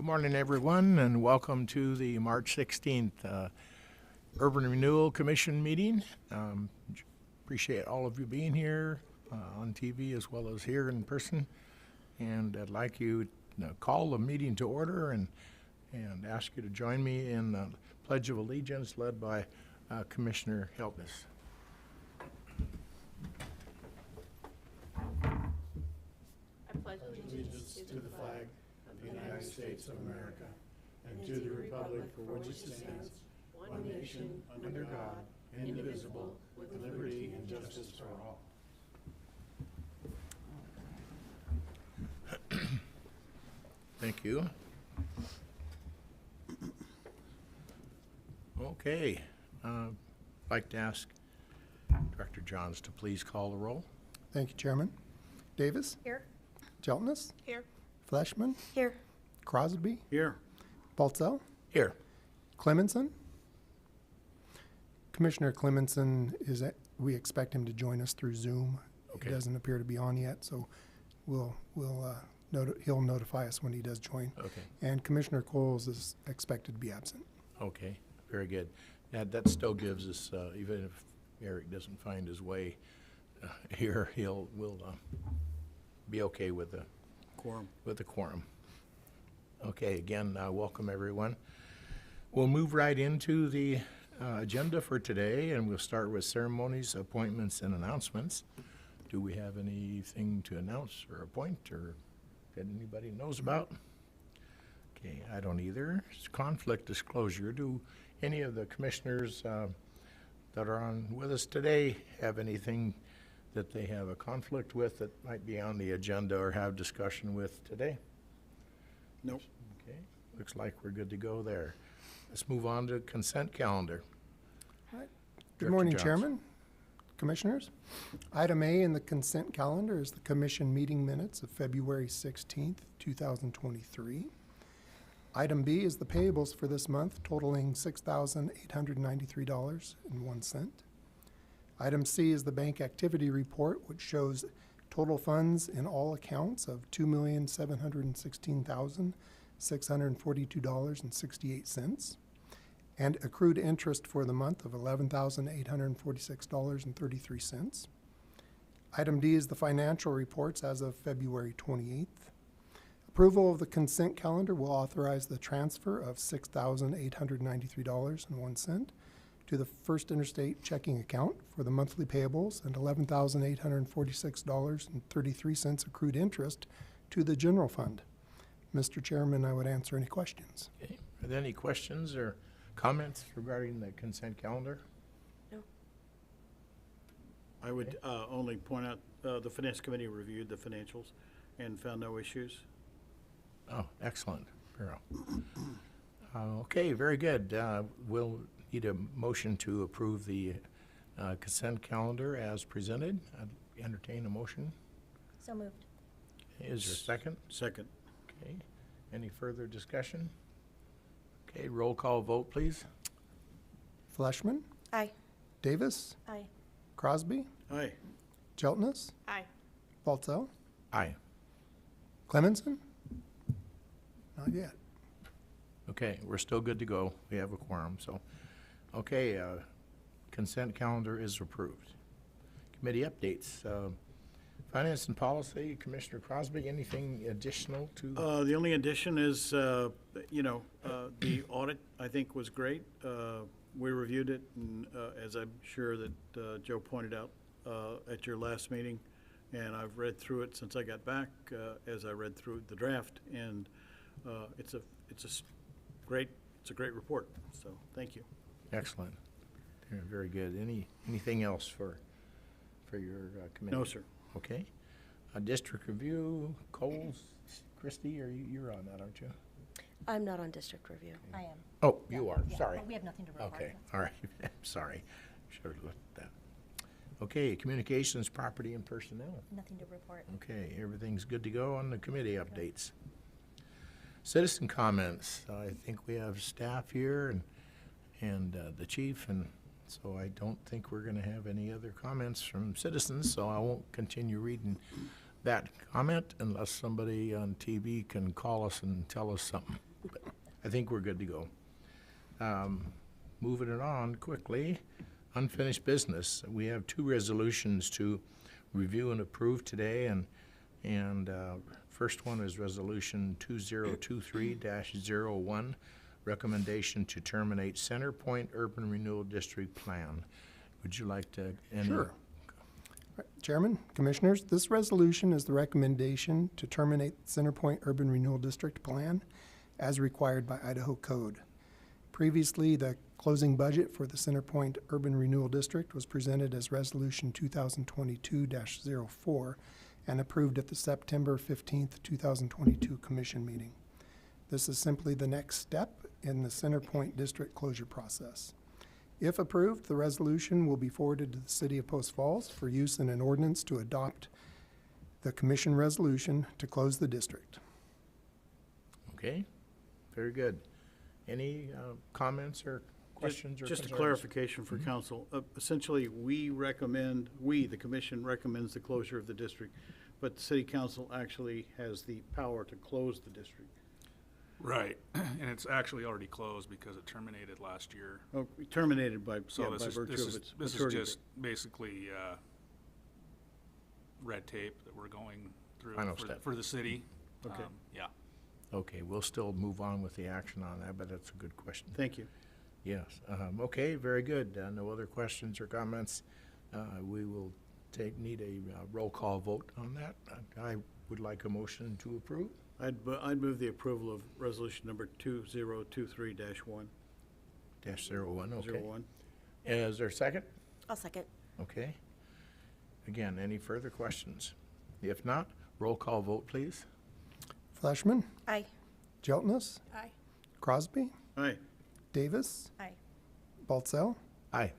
Good morning, everyone, and welcome to the March 16th Urban Renewal Commission meeting. Appreciate all of you being here on TV as well as here in person. And I'd like you to call the meeting to order and ask you to join me in the Pledge of Allegiance led by Commissioner Helpus. I pledge allegiance to the flag of the United States of America and to the republic for which it stands, one nation, under God, indivisible, with liberty and justice for all. Thank you. Okay. I'd like to ask Director Johns to please call the roll. Thank you, Chairman. Davis? Here. Jeltness? Here. Fleshman? Here. Crosby? Here. Baltzell? Here. Clemenson? Commissioner Clemenson we expect him to join us through Zoom. Okay. He doesn't appear to be on yet, so he'll notify us when he does join. Okay. And Commissioner Coles is expected to be absent. Okay, very good. That still gives us, even if Eric doesn't find his way here, we'll be okay with the Quorum. quorum. Okay, again, welcome everyone. We'll move right into the agenda for today, and we'll start with ceremonies, appointments, and announcements. Do we have anything to announce or appoint or that anybody knows about? Okay, I don't either. It's conflict disclosure. Do any of the commissioners that are on with us today have anything that they have a conflict with that might be on the agenda or have discussion with today? Nope. Okay, looks like we're good to go there. Let's move on to consent calendar. Good Director morning, Johns. Chairman, Commissioners. Item A in the consent calendar is the Commission meeting minutes of February 16th, 2023. Item B is the payables for this month totaling $6,893.01. Item C is the bank activity report, which shows total funds in all accounts of $2,716,642.68 and accrued interest for the month of $11,846.33. Item D is the financial reports as of February 28th. Approval of the consent calendar will authorize the transfer of $6,893.01 to the First Interstate checking account for the monthly payables and $11,846.33 accrued interest to the general fund. Mr. Chairman, I would answer any questions. Okay, are there any questions or comments regarding the consent calendar? No. I would only point out the Finance Committee reviewed the financials and found no issues. Oh, excellent, Vero. Okay, very good. We'll need a motion to approve the consent calendar as presented. I'd entertain a motion. So moved. Okay, is there a second? Second. Okay, any further discussion? Okay, roll call vote, please. Fleshman, Aye. Davis, Aye. Crosby, Aye. Jeltness, Aye. Baltzell, Aye. Clemenson? Not yet. Okay, we're still good to go. We have a quorum, so. Okay, consent calendar is approved. Committee updates. Finance and Policy, Commissioner Crosby, anything additional to? The only addition is, the audit, I think, was great. We reviewed it, and as I'm sure that Joe pointed out at your last meeting, and I've read through it since I got back, as I read through the draft, and it's a great report. So thank you. Excellent. Yeah, very good. Anything else for your committee? No, sir. Okay. District review, Coles, Christie, you're on that, aren't you? I'm not on district review. I am. Oh, you are, Yeah, sorry. but we have nothing to report. Okay, all right, sorry. Should have looked at that. Okay, communications, property, and personnel. Nothing to report. Okay, everything's good to go on the committee updates. Citizen comments. I think we have staff here and the chief, and so I don't think we're going to have any other comments from citizens, so I won't continue reading that comment unless somebody on TV can call us and tell us something. But I think we're good to go. Moving it on quickly, unfinished business. We have 2 resolutions to review and approve today, and first one is Resolution 2023-01, recommendation to terminate Center Point Urban Renewal District Plan. Would you like to? Sure. Chairman, Commissioners, this resolution is the recommendation to terminate Center Point Urban Renewal District Plan as required by Idaho Code. Previously, the closing budget for the Center Point Urban Renewal District was presented as Resolution 2022-04 and approved at the September 15th, 2022 Commission meeting. This is simply the next step in the Center Point District closure process. If approved, the resolution will be forwarded to the City of Post Falls for use in an ordinance to adopt the Commission resolution to close the district. Okay, very good. Any comments or questions or Just a concerns? clarification for council. Essentially, the commission recommends the closure of the district, but the city council actually has the power to close the district. Right, and it's actually already closed because it terminated last year. Oh, terminated by So by virtue of its this is maturity just date. basically red tape that we're going through Final for, step. for the city. Okay. Yeah. Okay, we'll still move on with the action on that, but that's a good question. Thank you. Yes, okay, very good. No other questions or comments. We will need a roll call vote on that. I would like a motion to approve. I'd move the approval of resolution number 2023-1. -01, okay. 01. Is there a second? I'll second. Okay. Again, any further questions? If not, roll call vote, please. Fleshman, Aye. Jeltnes, Aye. Crosby, Aye. Davis, Aye. Baltzell. Aye.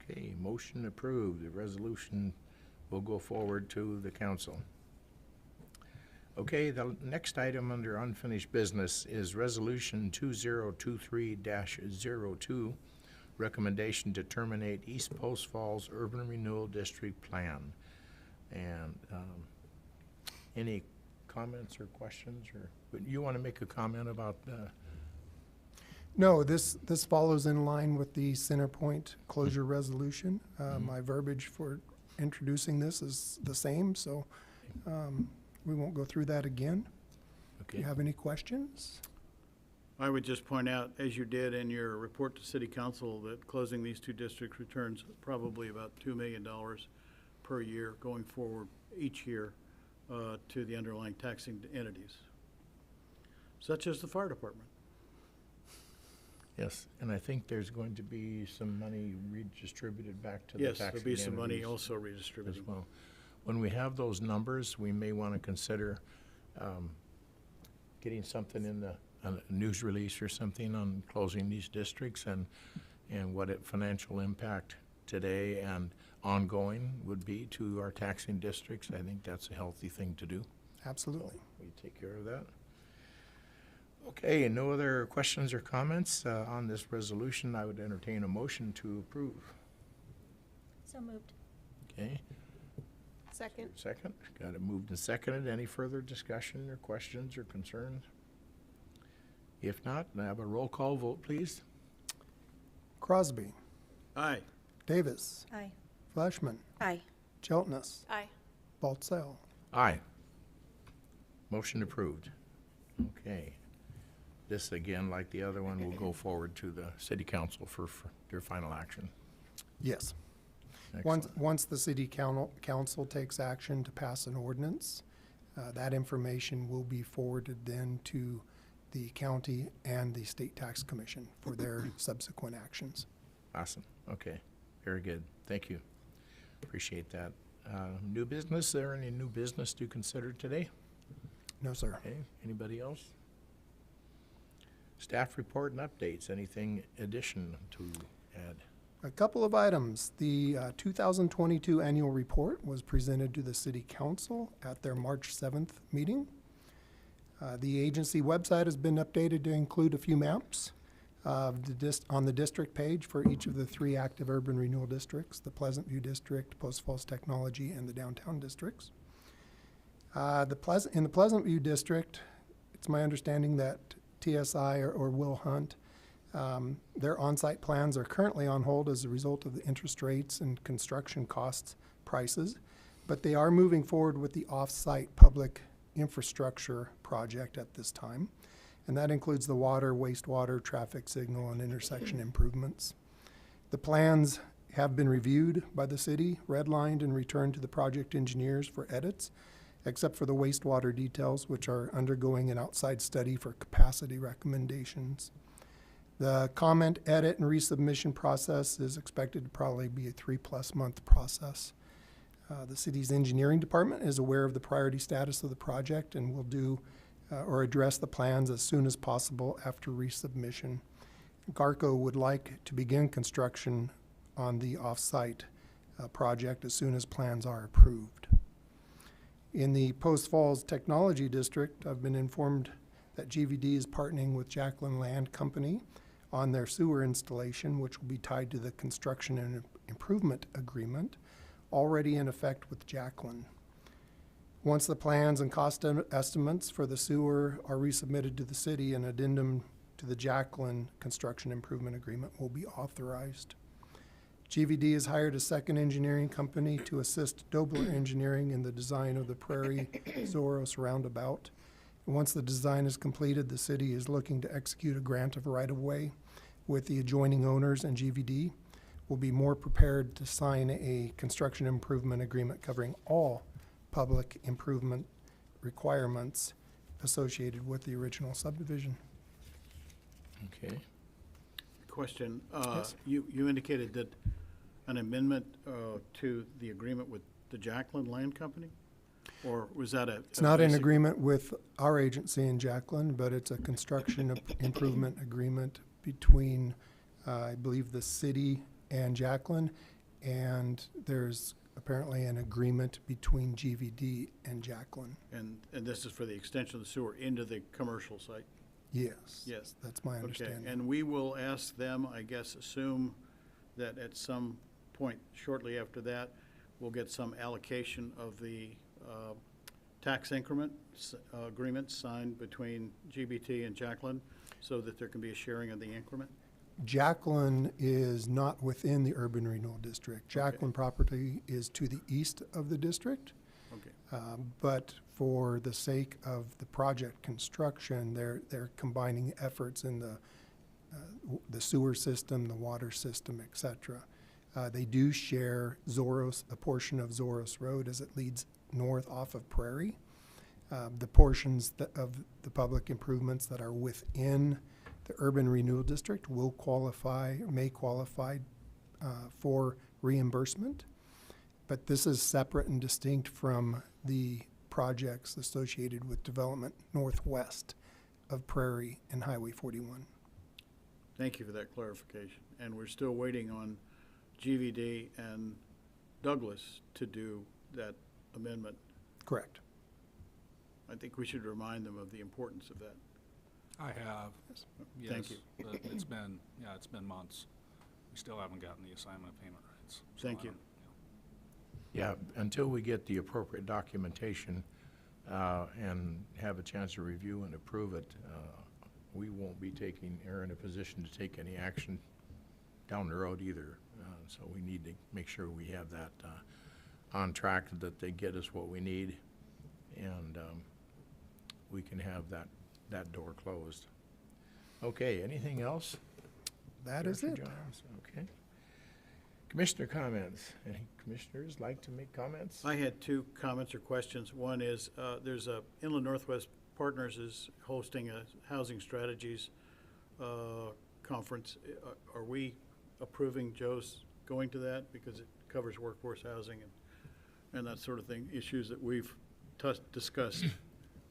Okay, motion approved. The resolution will go forward to the council. Okay, the next item under unfinished business is Resolution 2023-02, recommendation to terminate East Post Falls Urban Renewal District Plan. And any comments or questions, or you want to make a comment about No, this follows in line with the Center Point closure resolution. My verbiage for introducing this is the same, so we won't go through that again. Do okay? you have any questions? I would just point out, as you did in your report to city council, that closing these 2 districts returns probably about $2 million per year going forward each year to the underlying taxing entities, such as the fire department. Yes, and I think there's going to be some money redistributed back to the Yes, taxing there'll be some money entities also as redistributed. well. When we have those numbers, we may want to consider getting something in a news release or something on closing these districts and what financial impact today and ongoing would be to our taxing districts. I think that's a healthy thing to do. Absolutely. We take care of that. Okay, no other questions or comments on this resolution. I would entertain a motion to approve. So moved. Okay, Second. second. Got it moved and seconded. Any further discussion or questions or concerns? If not, I have a roll call vote, please. Crosby, Aye. Davis, Aye. Fleshman, Aye. Jeltnes, Aye. Baltzell. Aye. Motion approved. Okay. This, again, like the other one, will go forward to the city council for their final action. Yes. Excellent. Once the city council takes action to pass an ordinance, that information will be forwarded then to the county and the state tax commission for their subsequent actions. Awesome. Okay. Very good. Thank you. Appreciate that. New business, is there any new business to consider today? No, sir. Okay. Anybody else? Staff report and updates. Anything addition to add? A couple of items. The 2022 annual report was presented to the city council at their March 7th meeting. The agency website has been updated to include a few maps on the district page for each of the 3 active urban renewal districts, the Pleasant View District, Post Falls Technology, and the downtown districts. In the Pleasant View District, it's my understanding that TSI or Will Hunt. Their on-site plans are currently on hold as a result of the interest rates and construction costs prices, but they are moving forward with the off-site public infrastructure project at this time, and that includes the water, wastewater, traffic signal, and intersection improvements. The plans have been reviewed by the city, redlined, and returned to the project engineers for edits, except for the wastewater details, which are undergoing an outside study for capacity recommendations. The comment, edit, and resubmission process is expected to probably be a 3+ month process. The city's engineering department is aware of the priority status of the project and will do or address the plans as soon as possible after resubmission. GARCO would like to begin construction on the off-site project as soon as plans are approved. In the Post Falls Technology District, I've been informed that GVD is partnering with Jacqueline Land Company on their sewer installation, which will be tied to the construction and improvement agreement already in effect with Jacqueline. Once the plans and cost estimates for the sewer are resubmitted to the city, an addendum to the Jacqueline construction improvement agreement will be authorized. GVD has hired a second engineering company to assist Dobler Engineering in the design of the Prairie Zoros roundabout. And once the design is completed, the city is looking to execute a grant of right-of-way with the adjoining owners, and GVD will be more prepared to sign a construction improvement agreement covering all public improvement requirements associated with the original subdivision. Okay. Question, Yes. you indicated that an amendment to the agreement with the Jacqueline Land Company? Or was that a? It's not an agreement with our agency in Jacqueline, but it's a construction improvement agreement between, I believe, the city and Jacqueline, and there's apparently an agreement between GVD and Jacqueline. And this is for the extension of the sewer into the commercial site? Yes. Yes. That's my understanding. Okay, and we will ask them, I guess, assume that at some point shortly after that, we'll get some allocation of the tax increment agreement signed between GBT and Jacqueline so that there can be a sharing of the increment? Jacqueline is not within the urban renewal district. Jacqueline property is to the east of the district. Okay. But for the sake of the project construction, they're combining efforts in the sewer system, the water system, et cetera. They do share Zoros, a portion of Zoros Road as it leads north off of Prairie. The portions of the public improvements that are within the urban renewal district will qualify, may qualify for reimbursement. But this is separate and distinct from the projects associated with development northwest of Prairie and Highway 41. Thank you for that clarification. And we're still waiting on GVD and Douglas to do that amendment. Correct. I think we should remind them of the importance of that. I have. Yes, Thank you. but it's been months. We still haven't gotten the assignment of payment rights. So Thank I you. don't- Yeah, until we get the appropriate documentation and have a chance to review and approve it, we won't be taking, or in a position to take any action down the road either. So we need to make sure we have that on track, that they get us what we need, and we can have that door closed. Okay, anything else? That is Director it. Johns? Okay. Commissioner comments. Any commissioners like to make comments? I had two comments or questions. One is, there's a Inland Northwest Partners is hosting a housing strategies conference. Are we approving Joe's going to that? Because it covers workforce housing and that sort of thing, issues that we've discussed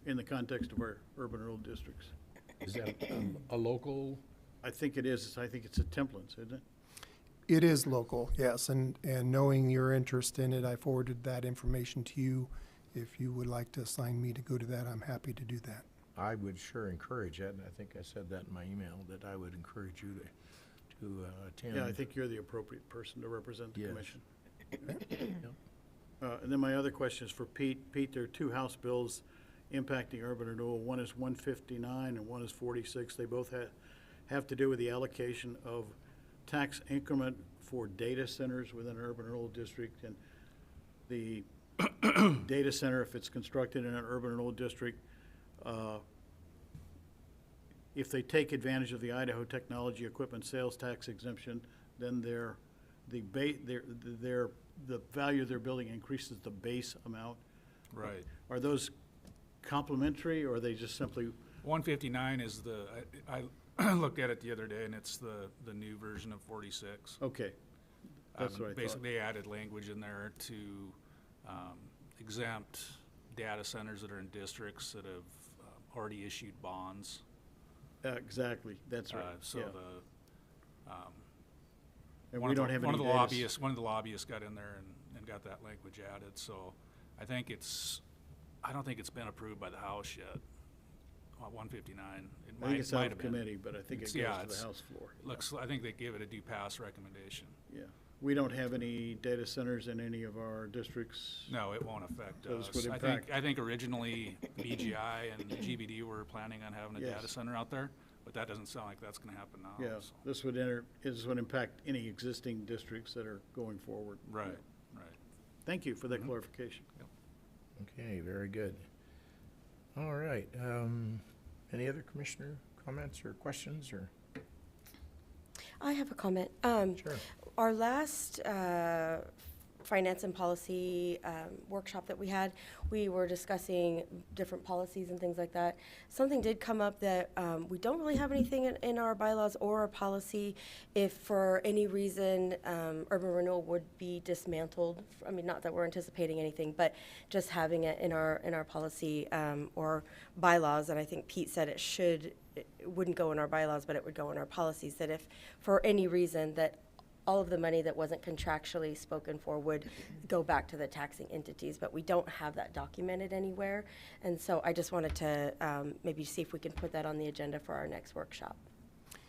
in the context of our urban rural districts. Is that a local? I think it is. I think it's a Templins, isn't it? It is local, yes, and knowing your interest in it, I forwarded that information to you. If you would like to assign me to go to that, I'm happy to do that. I would sure encourage that, and I think I said that in my email, that I would encourage you to attend. Yeah, I think you're the appropriate person to represent the Yes. commission. Yep. And then my other question is for Pete. Pete, there are two House bills impacting urban renewal. One is 159 and one is 46. They both have to do with the allocation of tax increment for data centers within an urban renewal district. And the data center, if it's constructed in an urban renewal district, if they take advantage of the Idaho Technology Equipment Sales Tax exemption, then the value of their building increases the base amount. Right. Are those complementary, or are they just simply, 159 is I looked at it the other day, and it's the new version of 46. okay, that's what I thought. Basically, they added language in there to exempt data centers that are in districts that have already issued bonds. Exactly, that's right, So yeah. And one we of the- don't have one any of the data. lobbyists got in there and got that language added. So I don't think it's been approved by the House yet. 159. I think it's out might of have been. committee, but I think it It's- yeah, goes to the it's- House floor. I think they gave it a due pass recommendation. Yeah, we don't have any data centers in any of our districts. No, it won't affect Those us. would impact- I think originally BGI and GBD were planning on having a Yes. data center out there, but that doesn't sound like that's gonna happen now. Yeah, so. this would impact any existing districts that are going forward. Right. Thank you for that clarification. Okay, very good. All right, any other commissioner comments or questions, or? I have a comment. Sure. Our last finance and policy workshop that we had, we were discussing different policies and things like that. Something did come up that we don't really have anything in our bylaws or our policy if for any reason urban renewal would be dismantled. I mean, not that we're anticipating anything, but just having it in our policy or bylaws. And I think Pete said it wouldn't go in our bylaws, but it would go in our policies, that if for any reason that all of the money that wasn't contractually spoken for would go back to the taxing entities, but we don't have that documented anywhere. And so I just wanted to maybe see if we can put that on the agenda for our next workshop.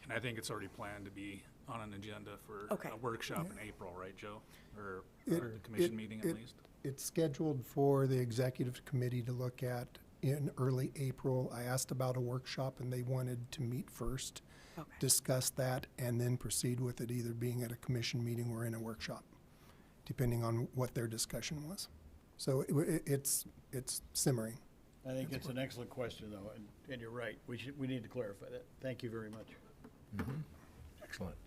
And I think it's already planned to be on an agenda for Okay. a workshop in April, right, Joe? Or It- the commission meeting at least? It's scheduled for the executive committee to look at in early April. I asked about a workshop, and they wanted to meet first, Okay. discuss that, and then proceed with it either being at a commission meeting or in a workshop, depending on what their discussion was. So it's simmering. I think it's an excellent question, though, and you're right. We need to clarify that. Thank you very much. Excellent.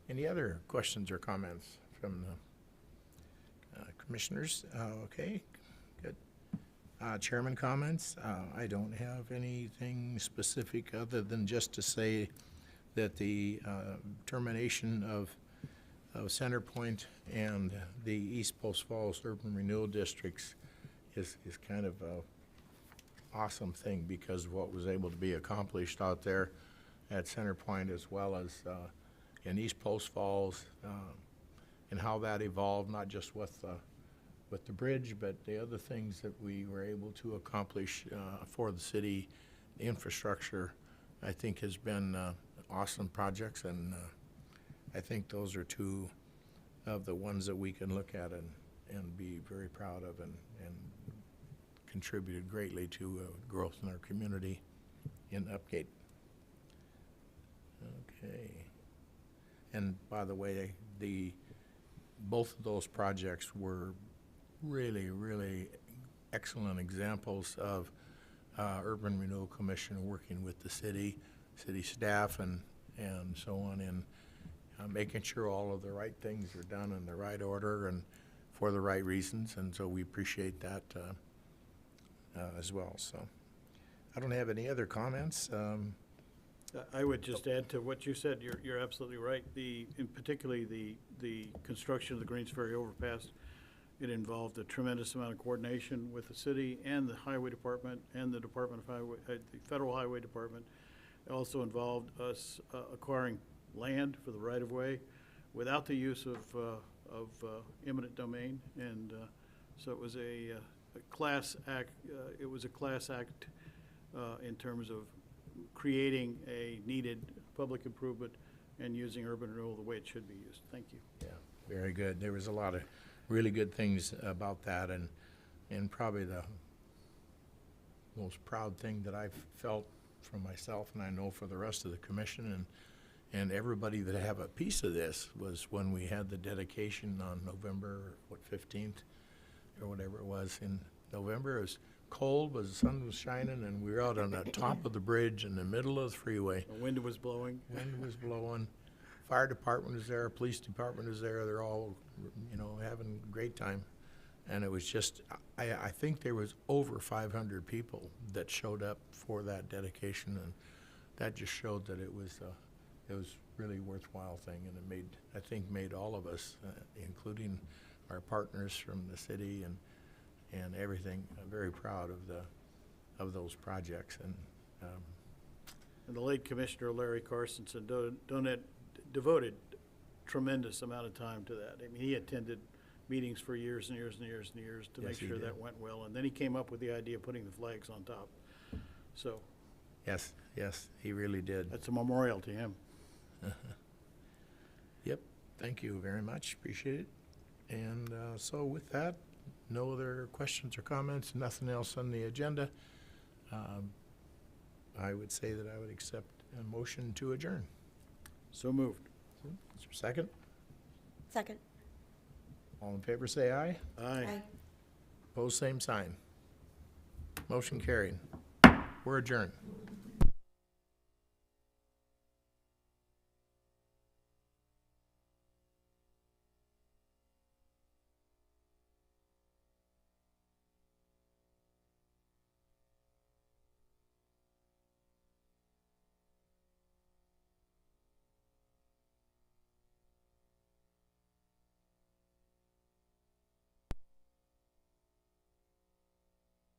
Any other questions or comments from the commissioners? Okay, good. Chairman comments? I don't have anything specific other than just to say that the termination of Centerpoint and the East Post Falls Urban Renewal Districts is kind of a awesome thing because of what was able to be accomplished out there at Centerpoint as well as in East Post Falls, and how that evolved, not just with the bridge, but the other things that we were able to accomplish for the city. The infrastructure, I think, has been awesome projects, and I think those are two of the ones that we can look at and be very proud of, and contributed greatly to growth in our community in Upgate. Okay. And by the way, both of those projects were really, really excellent examples of Urban Renewal Commission working with the city staff and so on, in making sure all of the right things are done in the right order and for the right reasons, and so we appreciate that as well. So I don't have any other comments. I would just add to what you said. You're absolutely right. In particularly the construction of the Greens Ferry overpass, it involved a tremendous amount of coordination with the city and the highway department and the Department of Highway, the Federal Highway Department. It also involved us acquiring land for the right-of-way without the use of eminent domain, and so it was a class act. It was a class act in terms of creating a needed public improvement and using urban renewal the way it should be used. Thank you. Yeah, very good. There was a lot of really good things about that, and probably most proud thing that I've felt for myself, and I know for the rest of the commission and everybody that have a piece of this, was when we had the dedication on November, 15th, or whatever it was in November. It was cold, but the sun was shining, and we were out on the top of the bridge in the middle of the freeway. The wind was blowing. Wind was blowing. Fire department was there, police department was there. They're all, having a great time. And it was just, I think there was over 500 people that showed up for that dedication, and that just showed that it was really a worthwhile thing, and it made all of us, including our partners from the city and everything, very proud of those projects. And the late Commissioner Larry Carstensen devoted tremendous amount of time to that. I mean, he attended meetings for years and years and years and years to Yes, make he sure did. that went well. And then he came up with the idea of putting the flags on top. So Yes, he really did. that's a memorial to him. Yep, thank you very much, appreciate it. And so with that, no other questions or comments, nothing else on the agenda. I would say that I would accept a motion to adjourn. So moved. Is there a second? Second. All in favor, say aye. Aye. Opposed, same sign. Motion carried. We're adjourned.